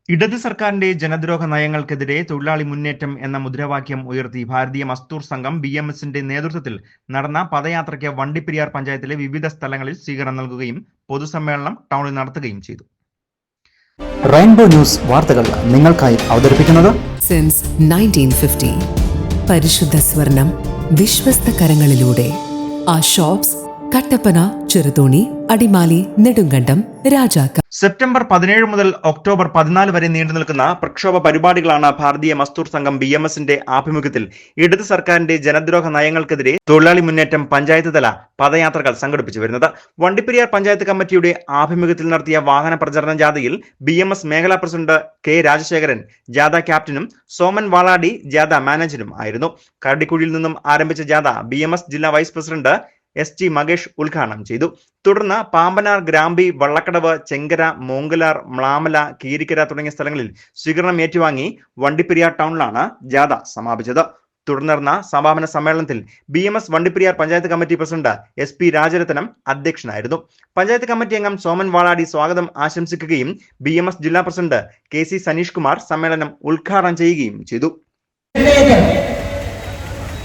ഇടത് സർക്കാരിന്റെ ജനദ്രോഹ നയങ്ങൾക്കെതിരെ തൊഴിലാളി മുന്നേറ്റം എന്ന മുദ്രാവാക്യം ഉയർത്തി ഭാരതീയ മസ്ദൂർ സംഘം BMSന്റെ നേതൃത്വത്തിൽ നടന്ന പദയാത്രയ്ക്ക് വണ്ടിപ്പെരിയാർ പഞ്ചായത്തിലെ വിവിധ സ്ഥലങ്ങളിൽ സ്വീകരണം നൽകുകയും പൊതുസമ്മേളനം ടൗണിൽ നടത്തുകയും ചെയ്തു. റെയിൻബോ ന്യൂസ് വാർത്തകൾ നിങ്ങൾക്കായി അവതരിപ്പിക്കുന്നത് സിൻസ് 1950 പരിശുദ്ധ സ്വർണം വിശ്വസ്ത കരങ്ങളിലൂടെ. ആ ഷോപ്സ് കട്ടപ്പന, ചെറുതോണി, അടിമാലി, നെടുങ്കണ്ടം, രാജാക്ക. സെപ്റ്റംബർ 17 മുതൽ ഒക്ടോബർ 14 വരെ നീണ്ടുനിൽക്കുന്ന പ്രക്ഷോഭ പരിപാടികളാണ് ഭാരതീയ മസ്ദൂർ സംഘം BMSന്റെ ആഭിമുഖ്യത്തിൽ ഇടത് സർക്കാരിന്റെ ജനദ്രോഹ നയങ്ങൾക്കെതിരെ തൊഴിലാളി മുന്നേറ്റം പഞ്ചായത്ത് തല പദയാത്രകൾ സംഘടിപ്പിച്ചു വരുന്നത്. വണ്ടിപ്പെരിയാർ പഞ്ചായത്ത് കമ്മിറ്റിയുടെ ആഭിമുഖ്യത്തിൽ നടത്തിയ വാഹന പ്രചരണ ജാഥയിൽ BMS മേഖലാ പ്രസിഡന്റ് K രാജശേഖരൻ ജാഥ ക്യാപ്റ്റനും സോമൻ വാളാടി ജാഥ മാനേജരും ആയിരുന്നു. കരടിക്കുഴിയിൽ നിന്നും ആരംഭിച്ച ജാഥ BMS ജില്ലാ വൈസ് പ്രസിഡന്റ് SG മകേഷ് ഉദ്ഘാടനം ചെയ്തു. തുടർന്ന് പാമ്പനാർ, ഗ്രാമ്പി, വള്ളക്കടവ്, ചെങ്കര, മോങ്കലാർ, മ്ലാമല, കീരിക്കര തുടങ്ങിയ സ്ഥലങ്ങളിൽ സ്വീകരണം ഏറ്റുവാങ്ങി വണ്ടിപ്പെരിയാർ ടൗണിലാണ് ജാഥ സമാപിച്ചത്. തുടർന്ന് നടന്ന സമാപന സമ്മേളനത്തിൽ BMS Vandiperiyar panchayat committee president SP Rajaratnam അധ്യക്ഷനായിരുന്നു. പഞ്ചായത്ത് കമ്മിറ്റി അംഗം സോമൻ വാളാടി സ്വാഗതം ആശംസിക്കുകയും BMS ജില്ലാ പ്രസിഡന്റ് KC സനീഷ് കുമാർ സമ്മേളനം ഉദ്ഘാടനം ചെയ്യുകയും ചെയ്തു.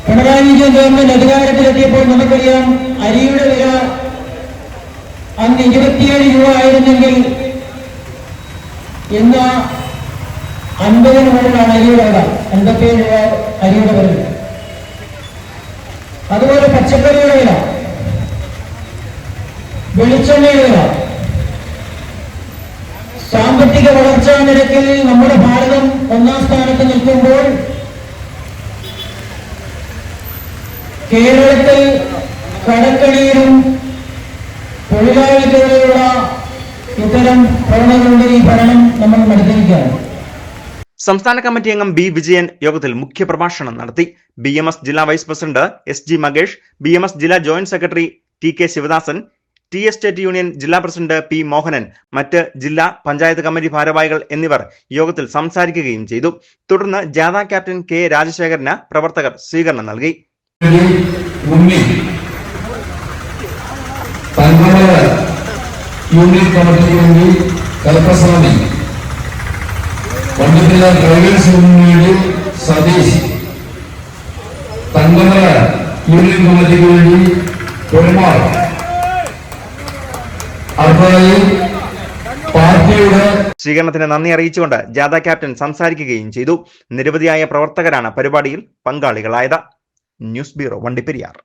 പിണറായി വിജയൻ ഗവൺമെന്റ് അധികാരത്തിലെത്തിയപ്പോൾ നമുക്കറിയാം, അരിയുടെ വില അന്ന് 27 രൂപ ആയിരുന്നെങ്കിൽ ഇന്ന് 50 മുകളിലാണ് അരിയുടെ വില. 57 രൂപ അരിയുടെ വില. അതുപോലെ പച്ചക്കറിയുടെ വില, വെളിച്ചെണ്ണയുടെ വില. സാമ്പത്തിക വളർച്ചാ നിരക്കിൽ നമ്മുടെ ഭാരതം 1ാം സ്ഥാനത്ത് നിൽക്കുമ്പോൾ കേരളത്തിൽ കടക്കണിയിലും തൊഴിലാളികൾക്കുള്ള ഇത്തരം പ്രവണതകളുടെ ഈ ഭരണം നമ്മൾ മത്സരിക്കുകയാണ്. സംസ്ഥാന കമ്മിറ്റി അംഗം B വിജയൻ യോഗത്തിൽ മുഖ്യപ്രഭാഷണം നടത്തി. BMS ജില്ലാ vice president SG Makesh, BMS ജില്ലാ joint secretary TK Sivadasan, tea estate union ജില്ലാ പ്രസിഡന്റ് P മോഹനൻ, മറ്റ് ജില്ലാ പഞ്ചായത്ത് കമ്മിറ്റി ഭാരവാഹികൾ എന്നിവർ യോഗത്തിൽ സംസാരിക്കുകയും ചെയ്തു. തുടർന്ന് ജാഥ ക്യാപ്റ്റൻ K രാജശേഖരന് പ്രവർത്തകർ സ്വീകരണം നൽകി. യൂണിയൻ കമ്മിറ്റിക്ക് വേണ്ടി കൽപ്പസ്വാമി, വണ്ടിപ്പെരിയാർ ഡ്രൈവേഴ്സ് യൂണിയന് വേണ്ടി സതീഷ്, തങ്കമല യൂണിയൻ കമ്മിറ്റിക്ക് വേണ്ടി പെരുമാൾ, അടുത്തതായി പാർട്ടിയുടെ സ്വീകരണത്തിന് നന്ദി അറിയിച്ചുകൊണ്ട് ജാഥ ക്യാപ്റ്റൻ സംസാരിക്കുകയും ചെയ്തു. നിരവധിയായ പ്രവർത്തകരാണ് പരിപാടിയിൽ പങ്കാളികളായത്. News bureau, Vandiperiyar.